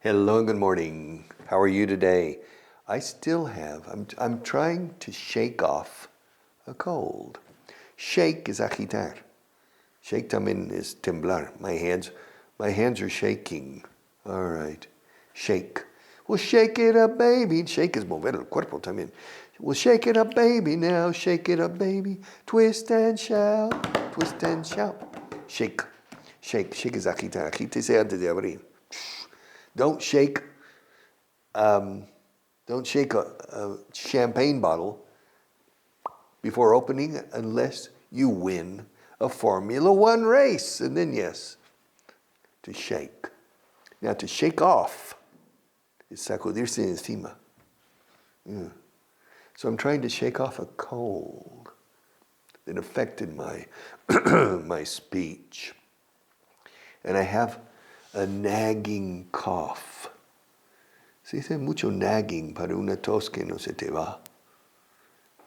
Hello and good morning. How are you today? I'm trying to shake off a cold. Shake is agitar. Shake también is temblar. My hands are shaking. All right. Shake. Well, shake it up, baby. Shake is mover el cuerpo también. Well, shake it up, baby, now. Shake it up, baby. Twist and shout. Twist and shout. Shake. Shake. Shake is agitar. Agítese antes de abrir. Don't shake a champagne bottle before opening unless you win a Formula One race. And then, yes, to shake. Now, to shake off is sacudirse encima. Yeah. So I'm trying to shake off a cold that affected my my speech. And I have a nagging cough. Se dice mucho nagging para una tos que no se te va.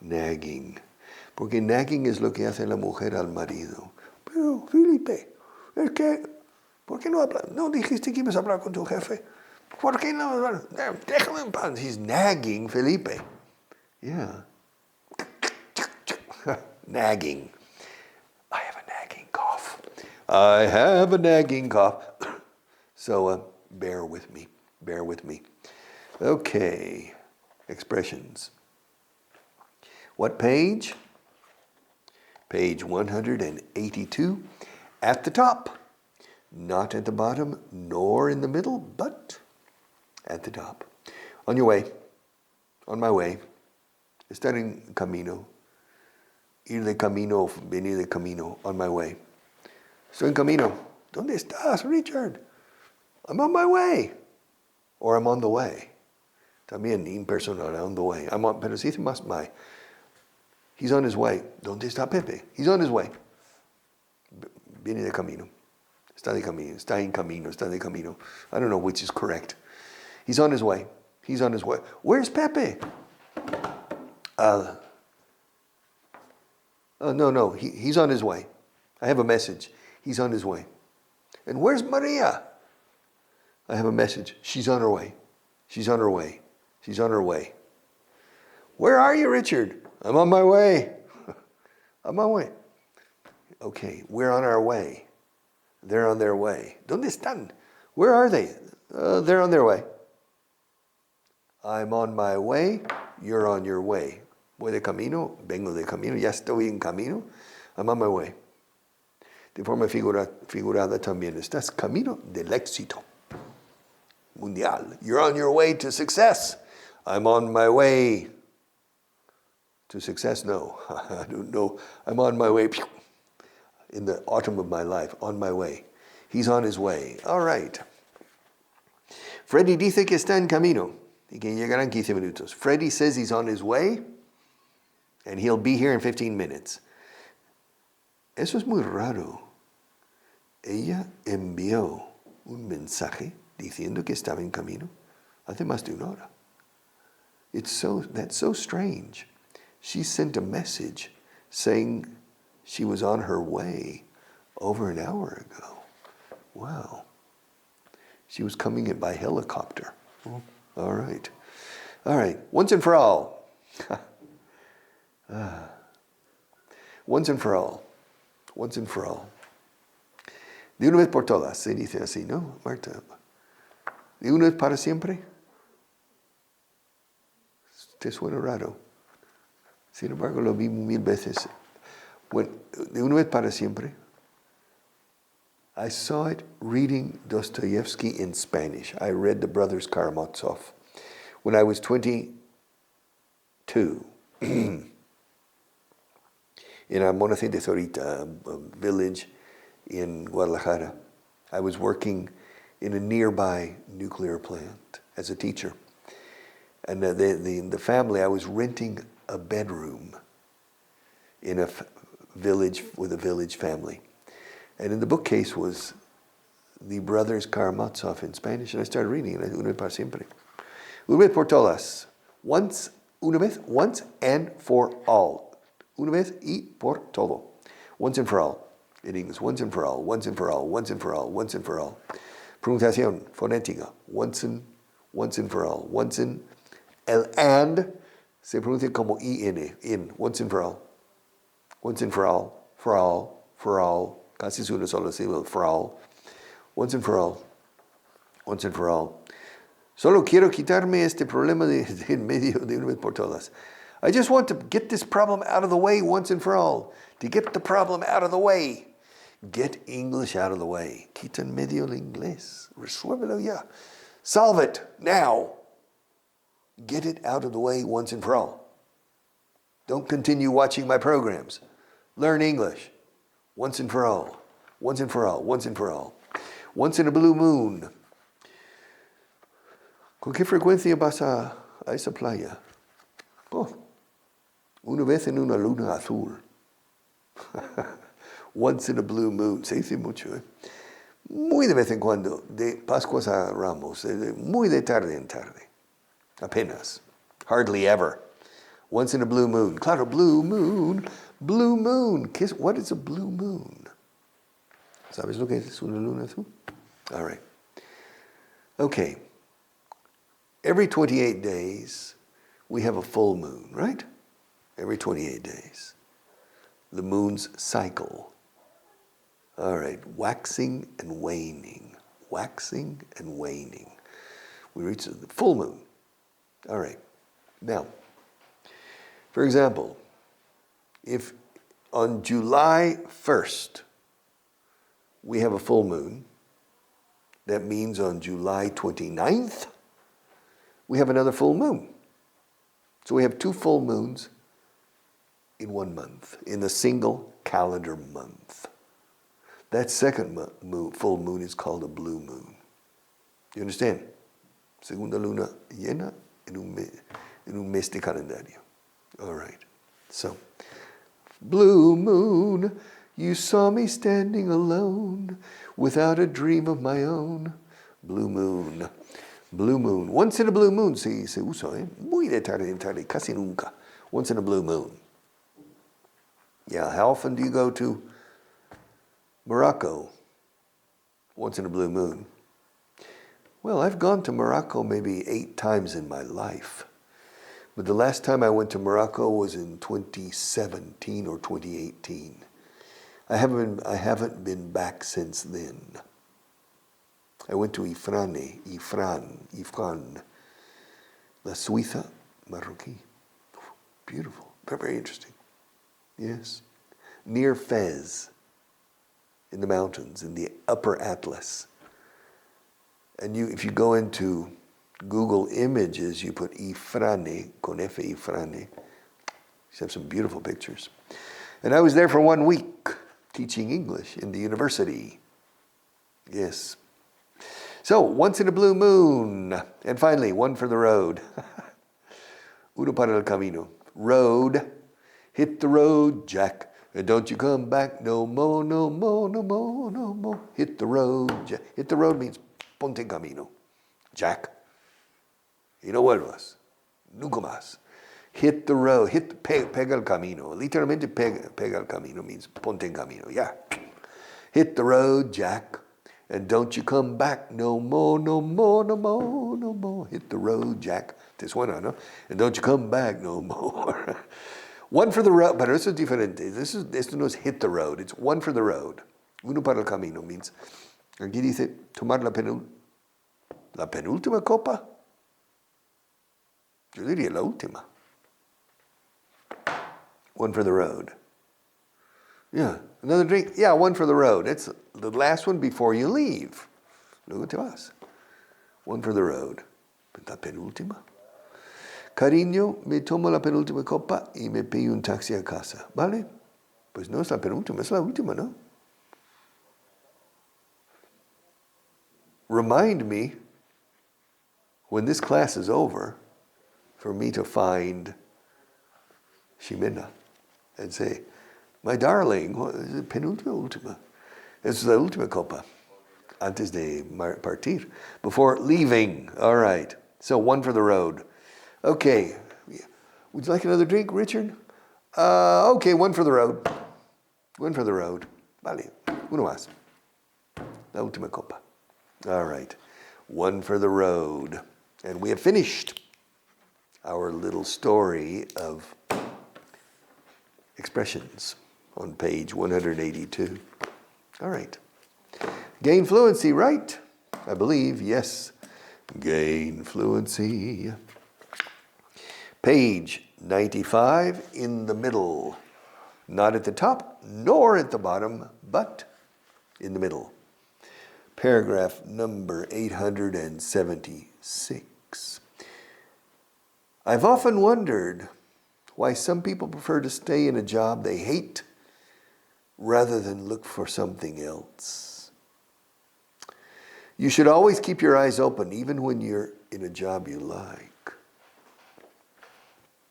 Nagging. Porque nagging es lo que hace la mujer al marido. Pero, Felipe, es que, ¿por qué no hablas? ¿No dijiste que ibas a hablar con tu jefe? ¿Por qué no? Déjame en paz. He's nagging Felipe. Yeah. Nagging. I have a nagging cough. I have a nagging cough. So bear with me. Bear with me. Okay. Expressions. What page? Page 182. At the top. Not at the bottom, nor in the middle, but at the top. On your way. On my way. Estar en camino. Ir de camino, venir de camino. On my way. Estoy en camino. ¿Dónde estás, Richard? I'm on my way. Or I'm on the way. También impersonal, on the way. Pero si dice más my. He's on his way. ¿Dónde está Pepe? He's on his way. Viene de camino. Está de camino. Está en camino. Está de camino. I don't know which is correct. He's on his way. He's on his way. Where's Pepe? No. He's on his way. I have a message. He's on his way. And where's Maria? I have a message. She's on her way. She's on her way. She's on her way. Where are you, Richard? I'm on my way. I'm on my way. Okay, we're on our way. They're on their way. ¿Dónde están? Where are they? They're on their way. I'm on my way. You're on your way. Voy de camino. Vengo de camino. Ya estoy en camino. I'm on my way. De forma figurada también. Estás camino del éxito mundial. You're on your way to success. I'm on my way to success. No, I don't know. I'm on my way. In the autumn of my life, on my way. He's on his way. All right. Freddy dice que está en camino y que llegarán 15 minutos. Freddy says he's on his way and he'll be here in 15 minutes. Eso es muy raro. Ella envió un mensaje diciendo que estaba en camino hace más de una hora. That's so strange. She sent a message saying she was on her way over an hour ago. Wow. She was coming in by helicopter. All right. All right. Once and for all. Once and for all. Once and for all. De una vez por todas, se dice así, ¿no, Marta? De una vez para siempre. Te suena raro. Sin embargo, lo vi 1000 veces. Bueno, de una vez para siempre. I saw it reading Dostoevsky in Spanish. I read The Brothers Karamazov when I was 22 in Amonacin de Zorita, a village in Guadalajara. I was working in a nearby nuclear plant as a teacher. And the family, I was renting a bedroom in a village with a village family. And in the bookcase was The Brothers Karamazov in Spanish, and I started reading it, una vez para siempre. Una vez por todas. Once and for all. Una vez y por todo. Once and for all. In English, once and for all, once and for all, once and for all, once and for all. Pronunciación fonética. Once and for all. Once in. El and se pronuncia como in. Once and for all. Once and for all. Casi es una sola sílaba, for all. Once and for all. Solo quiero quitarme este problema de en medio de una vez por todas. I just want to get this problem out of the way once and for all. To get the problem out of the way. Get English out of the way. Quita en medio el inglés. Resuélvelo ya. Solve it now. Get it out of the way once and for all. Don't continue watching my programs. Learn English. Once and for all. Once and for all. Once and for all. Once in a blue moon. ¿Con qué frecuencia vas a esa playa? Oh, una vez en una luna azul. Once in a blue moon. Se dice mucho, ¿eh? Muy de vez en cuando. De Pascuas a Ramos. Muy de tarde en tarde. Apenas. Hardly ever. Once in a blue moon. Claro, blue moon. Blue moon. What is a blue moon? ¿Sabes lo que es una luna azul? All right. Okay. Every 28 days, we have a full moon, right? Every 28 days. The moon's cycle. All right. Waxing and waning. Waxing and waning. We reach the full moon. All right. Now, for example, if on July 1st, we have a full moon, that means on July 29th, we have another full moon. So we have 2 full moons in 1 month, in a single calendar month. That second full moon is called a blue moon. You understand? Segunda luna llena en un mes de calendario. All right. So, blue moon, you saw me standing alone, without a dream of my own. Blue moon. Blue moon. Once in a blue moon se usa, ¿eh? Muy de tarde en tarde, casi nunca. Once in a blue moon. Yeah, how often do you go to Morocco? Once in a blue moon. Well, I've gone to Morocco maybe 8 times in my life. But the last time I went to Morocco was in 2017 or 2018. I haven't been back since then. I went to Ifrane, La Suiza Marroquí. Beautiful, very, very interesting. Yes. Near Fez, in the mountains, in the upper Atlas. And if you go into Google Images, you put Ifrane, con F, Ifrane. You have some beautiful pictures. And I was there for 1 week, teaching English in the university. Yes. So, once in a blue moon. And finally, one for the road. Uno para el camino. Road. Hit the road, Jack. And don't you come back no more, no more, no more, no more. Hit the road, Jack. Hit the road means ponte en camino, Jack. Y no vuelvas. Nunca más. Hit the road. Pega el camino. Literalmente pega el camino means ponte en camino. Yeah. Hit the road, Jack. And don't you come back no more, no more, no more, no more. Hit the road, Jack. Te suena, ¿no? And don't you come back no more. One for the road, pero eso es diferente. Esto no es hit the road, it's one for the road. Uno para el camino means, aquí dice, tomar la penúltima copa. Yo diría la última. One for the road. Yeah, another drink. Yeah, one for the road. It's the last one before you leave. Luego te vas. One for the road. La penúltima. Cariño, me tomo la penúltima copa y me pido un taxi a casa. ¿Vale? Pues no es la penúltima, es la última, ¿no? Remind me, when this class is over, for me to find Ximena and say, my darling, penúltima, última. Es la última copa. Antes de partir. Before leaving. All right. So one for the road. Okay. Would you like another drink, Richard? Okay, one for the road. One for the road. Vale. Uno más. La última copa. All right. One for the road. And we have finished our little story of expressions on page 182. All right. Gain fluency, right? I believe, yes. Gain fluency. Page 95 in the middle. Not at the top nor at the bottom, but in the middle. Paragraph number 876. I've often wondered why some people prefer to stay in a job they hate rather than look for something else. You should always keep your eyes open, even when you're in a job you like.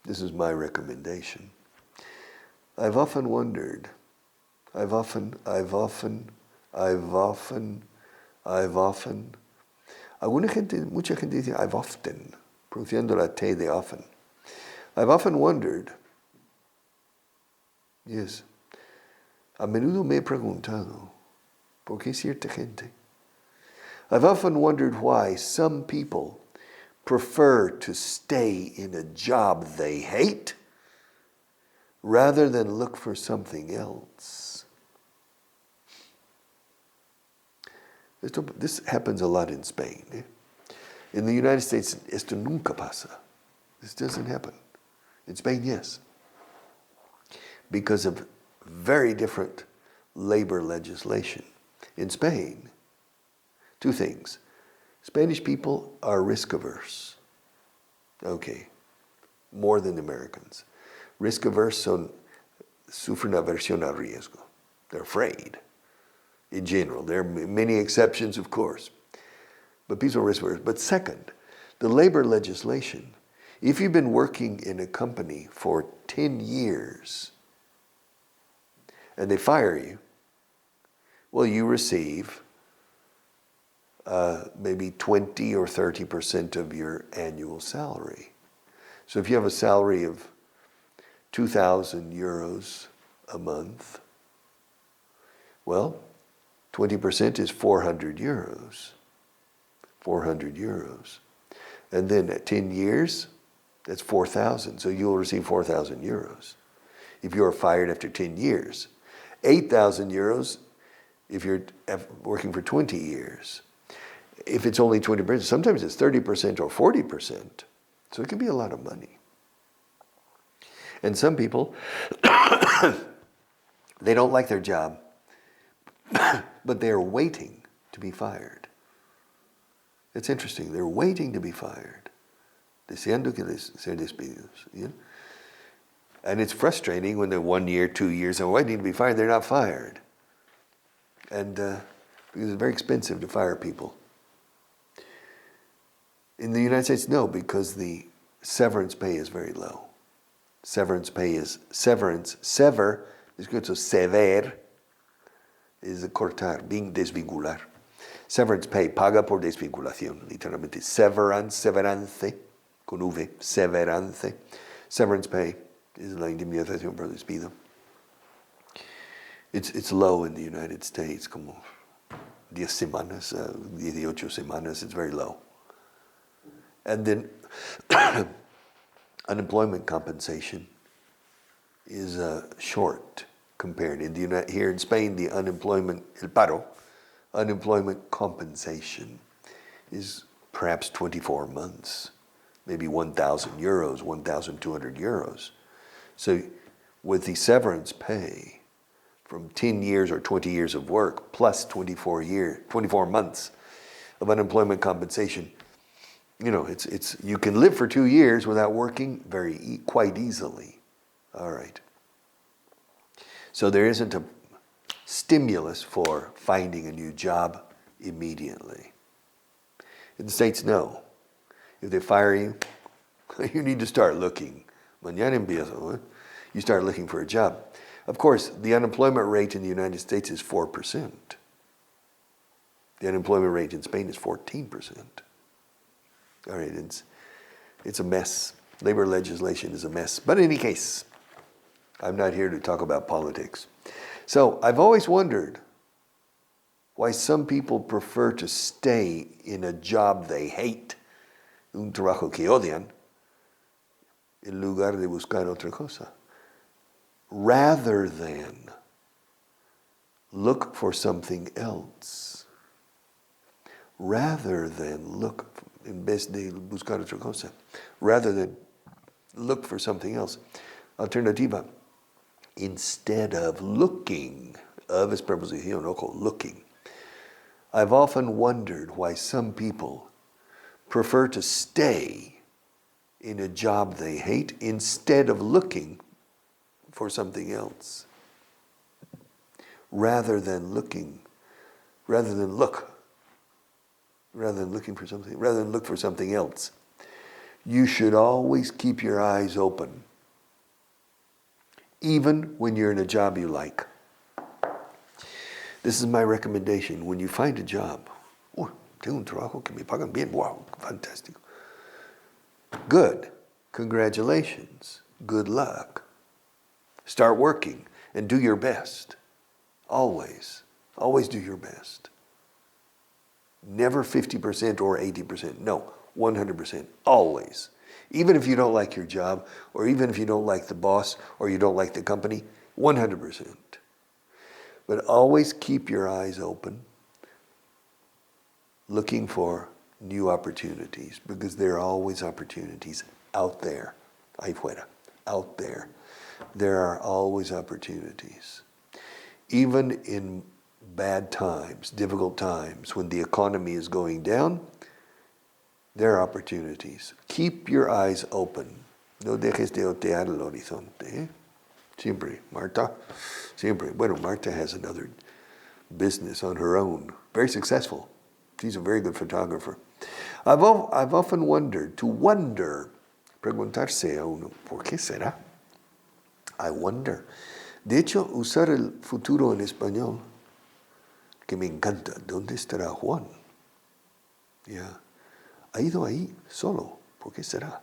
This is my recommendation. I've often wondered. Mucha gente dice I've often, pronunciando la T de often. I've often wondered. Yes. A menudo me he preguntado, ¿por qué cierta gente? I've often wondered why some people prefer to stay in a job they hate rather than look for something else. This happens a lot in Spain. In the United States, esto nunca pasa. This doesn't happen. In Spain, yes. Because of very different labor legislation. In Spain, two things. Spanish people are risk averse. Okay. More than Americans. Risk averse sufren aversión al riesgo. They're afraid. In general, there are many exceptions, of course, but people are risk averse. But second, the labor legislation, if you've been working in a company for 10 years and they fire you, well, you receive maybe 20 or 30% of your annual salary. So if you have a salary of 2,000 euros a month, well, 20% is 400 euros. 400 euros. And then at 10 years, that's 4,000. So you'll receive 4,000 euros if you're fired after 10 years. 8,000 euros if you're working for 20 years. If it's only 20%, sometimes it's 30% or 40%. So it can be a lot of money. And some people, they don't like their job, but they're waiting to be fired. It's interesting. They're waiting to be fired. Deseando que ser despedidos. You know? And it's frustrating when they're 1 year, 2 years, and waiting to be fired, they're not fired. And because it's very expensive to fire people. In the United States, no, because the severance pay is very low. Sever is good, so sever is cortar, desvincular. Severance pay, paga por desvinculación, literalmente. Severance, con V, severance. Severance pay is la indemnización por despido. It's low in the United States, como 10 semanas, 18 semanas, it's very low. And then unemployment compensation is short compared. Here in Spain, the unemployment compensation is perhaps 24 months, maybe 1,000 euros, 1,200 euros. So with the severance pay from 10 years or 20 years of work plus 24 months of unemployment compensation, you know, you can live for 2 years without working quite easily. All right. So there isn't a stimulus for finding a new job immediately. In the States, no. If they fire you, you need to start looking. Mañana empiezo. You start looking for a job. Of course, the unemployment rate in the United States is 4%. The unemployment rate in Spain is 14%. All right, it's a mess. Labor legislation is a mess. But in any case, I'm not here to talk about politics. So I've always wondered why some people prefer to stay in a job they hate, un trabajo que odian, en lugar de buscar otra cosa, rather than look for something else. Rather than look, en vez de buscar otra cosa, rather than look for something else. Alternativa, instead of looking, of es preposición, ojo, looking. I've often wondered why some people prefer to stay in a job they hate instead of looking for something else. Rather than look for something else. You should always keep your eyes open, even when you're in a job you like. This is my recommendation. When you find a job, tengo un trabajo que me pagan bien, wow, fantástico. Good, congratulations, good luck. Start working and do your best. Always do your best. Never 50% or 80%. No, 100%. Always. Even if you don't like your job, or even if you don't like the boss, or you don't like the company, 100%. But always keep your eyes open, looking for new opportunities, because there are always opportunities out there, ahí fuera, out there. There are always opportunities. Even in bad times, difficult times, when the economy is going down, there are opportunities. Keep your eyes open. No dejes de otear el horizonte. Siempre, Marta. Siempre. Bueno, Marta has another business on her own. Very successful. She's a very good photographer. I've often wondered, preguntarse a uno, ¿por qué será? I wonder. De hecho, usar el futuro en español, que me encanta. ¿Dónde estará Juan? Yeah. Ha ido ahí solo. ¿Por qué será?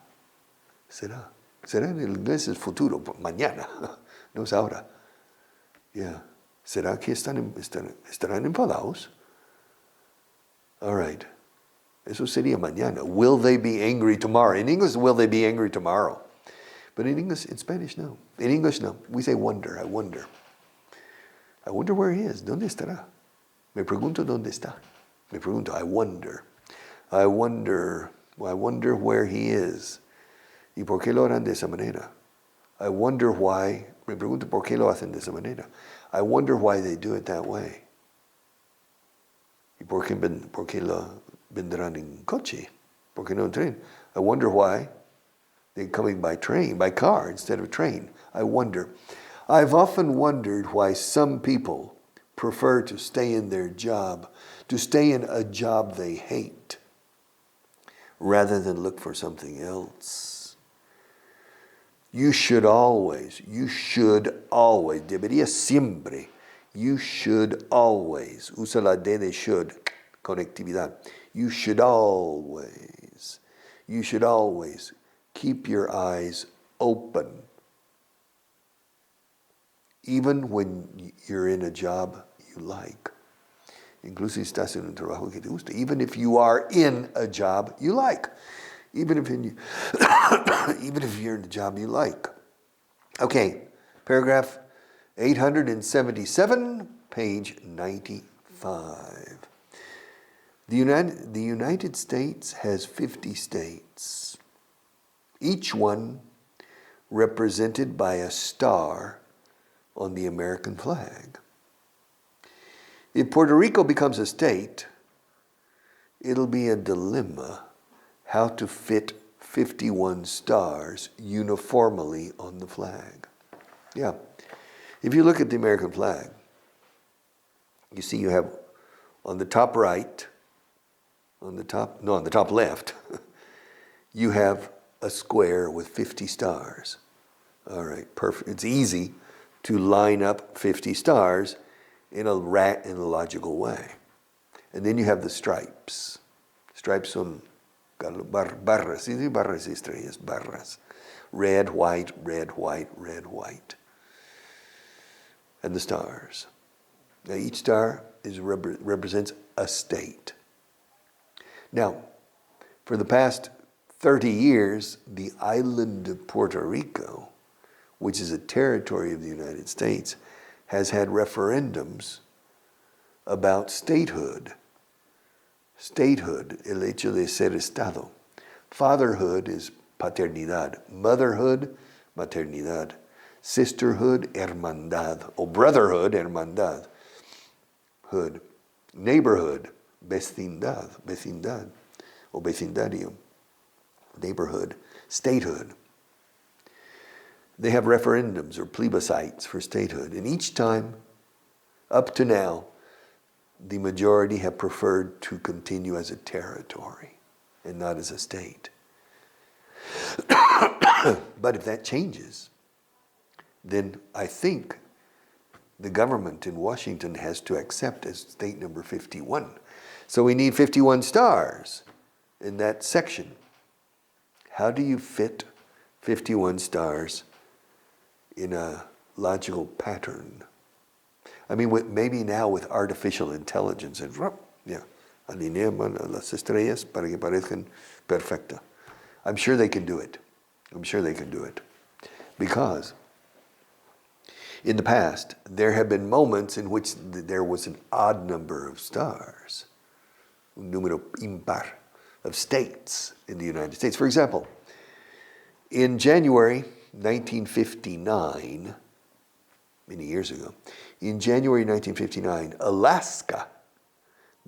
Será en el inglés el futuro, mañana, no es ahora. Yeah. ¿Será que estarán enfadados? All right. Eso sería mañana. Will they be angry tomorrow? In English, will they be angry tomorrow? But in English, in Spanish, no. In English, no. We say wonder. I wonder. I wonder where he is. ¿Dónde estará? Me pregunto dónde está. Me pregunto, I wonder. I wonder where he is. ¿Y por qué lo harán de esa manera? I wonder why. Me pregunto por qué lo hacen de esa manera. I wonder why they do it that way. ¿Y por qué lo vendrán en coche? ¿Por qué no en tren? I wonder why they're coming by car instead of train. I wonder. I've often wondered why some people prefer to stay in their job, to stay in a job they hate, rather than look for something else. You should always, debería siempre, you should always, usa la D de should, conectividad. You should always keep your eyes open, even when you're in a job you like. Incluso si estás en un trabajo que te gusta. Even if you are in a job you like. Even if you're in a job you like. Okay, paragraph 877, page 95. The United States has 50 states, each one represented by a star on the American flag. If Puerto Rico becomes a state, it'll be a dilemma how to fit 51 stars uniformly on the flag. Yeah. If you look at the American flag, you see you have on the top right, on the top left, you have a square with 50 stars. All right, perfect. It's easy to line up 50 stars in a logical way. And then you have the stripes. Stripes son barras, sí, barras y estrellas, barras. Red, white, red, white, red, white. And the stars. Now each star represents a state. Now, for the past 30 years, the island of Puerto Rico, which is a territory of the United States, has had referendums about statehood. Statehood, el hecho de ser Estado. Fatherhood is paternidad. Motherhood, maternidad. Sisterhood, hermandad. Or brotherhood, hermandad. Hood. Neighborhood, vecindad. Vecindad. Or vecindario. Neighborhood. Statehood. They have referendums or plebiscites for statehood. And each time, up to now, the majority have preferred to continue as a territory and not as a state. But if that changes, then I think the government in Washington has to accept as state number 51. So we need 51 stars in that section. How do you fit 51 stars in a logical pattern? I mean, maybe now with artificial intelligence, and alinean las estrellas para que parezcan perfecta. I'm sure they can do it. I'm sure they can do it. Because in the past, there have been moments in which there was an odd number of stars, un número impar of states in the United States. For example, in January 1959, many years ago, in January 1959, Alaska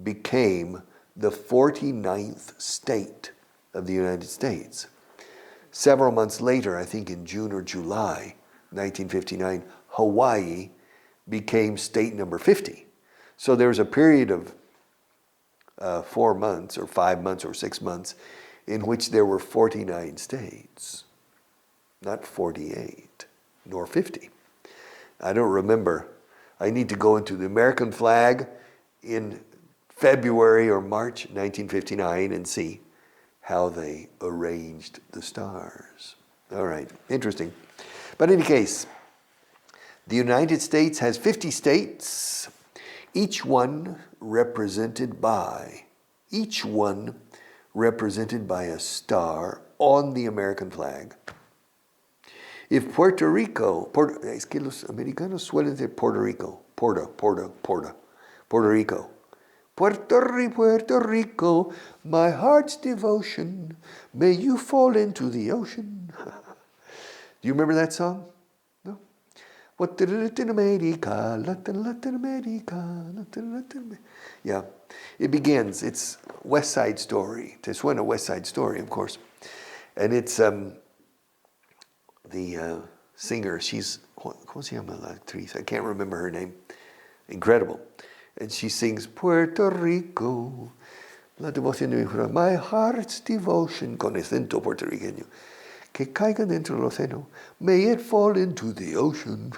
became the 49th state of the United States. Several months later, I think in June or July 1959, Hawaii became state number 50. So there was a period of 4 months or 5 months or 6 months in which there were 49 states, not 48, nor 50. I don't remember. I need to go into the American flag in February or March 1959 and see how they arranged the stars. All right, interesting. But in any case, the United States has 50 states, each one represented by a star on the American flag. If Puerto Rico, es que los americanos suelen decir Puerto Rico, Puerto Rico. Puerto Rico, my heart's devotion, may you fall into the ocean. Do you remember that song? No? What did Latin America, Latin America, Latin. Yeah, it begins. It's West Side Story. Te suena West Side Story, of course, and it's the singer. She's ¿cómo se llama la actriz? I can't remember her name. Incredible. And she sings Puerto Rico, la devoción de mi jurado, my heart's devotion, con acento puertorriqueño, que caiga dentro del océano, may it fall into the ocean.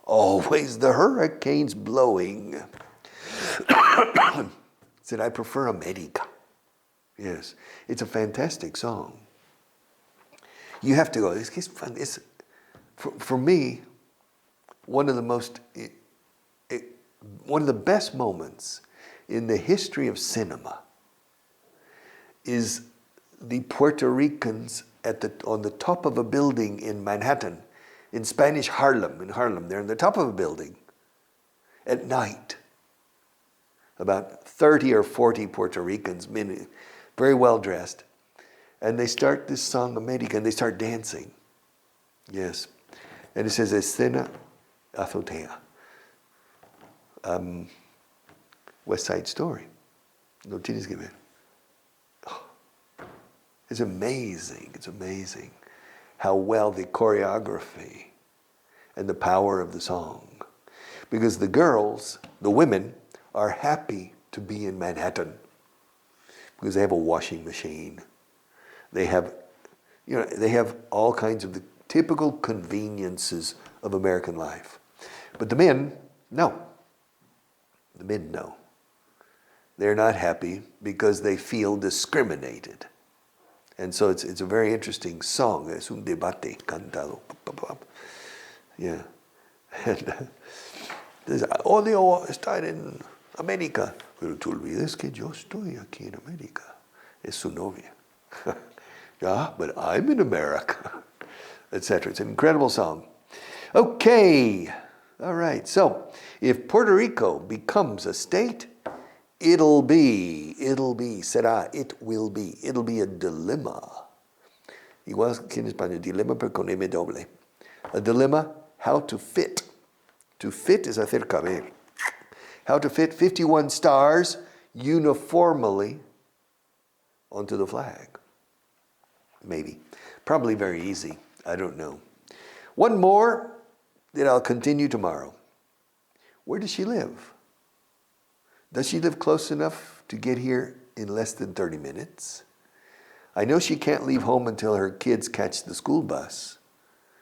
Always the hurricanes blowing. Said, I prefer America. Yes, it's a fantastic song. You have to go. It's fun. It's, for me, one of the best moments in the history of cinema is the Puerto Ricans on the top of a building in Manhattan, in Spanish Harlem. They're on the top of a building at night. About 30 or 40 Puerto Ricans, very well dressed, and they start this song America, and they start dancing. Yes, and it says escena azotea. West Side Story. No tienes que ver. Oh, it's amazing. It's amazing how well the choreography and the power of the song. Because the girls, the women, are happy to be in Manhattan because they have a washing machine. They have all kinds of the typical conveniences of American life. But the men, no. The men know. They're not happy because they feel discriminated. And so it's a very interesting song. Es un debate cantado. Yeah. Odio estar en América. Pero tú olvides que yo estoy aquí en América. Es su novia. Yeah, but I'm in America. Etc. It's an incredible song. Okay. All right. So, if Puerto Rico becomes a state, it'll be, será, it will be a dilemma. Igual que en español, dilema pero con M doble. A dilemma, how to fit. To fit is hacer caber. How to fit 51 stars uniformly onto the flag. Maybe. Probably very easy. I don't know. One more, then I'll continue tomorrow. Where does she live? Does she live close enough to get here in less than 30 minutes? I know she can't leave home until her kids catch the school bus,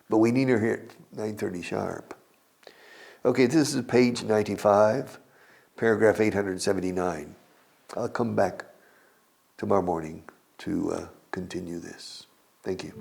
but we need her here at 9:30 sharp. Okay, this is page 95, paragraph 879. I'll come back tomorrow morning to continue this. Thank you.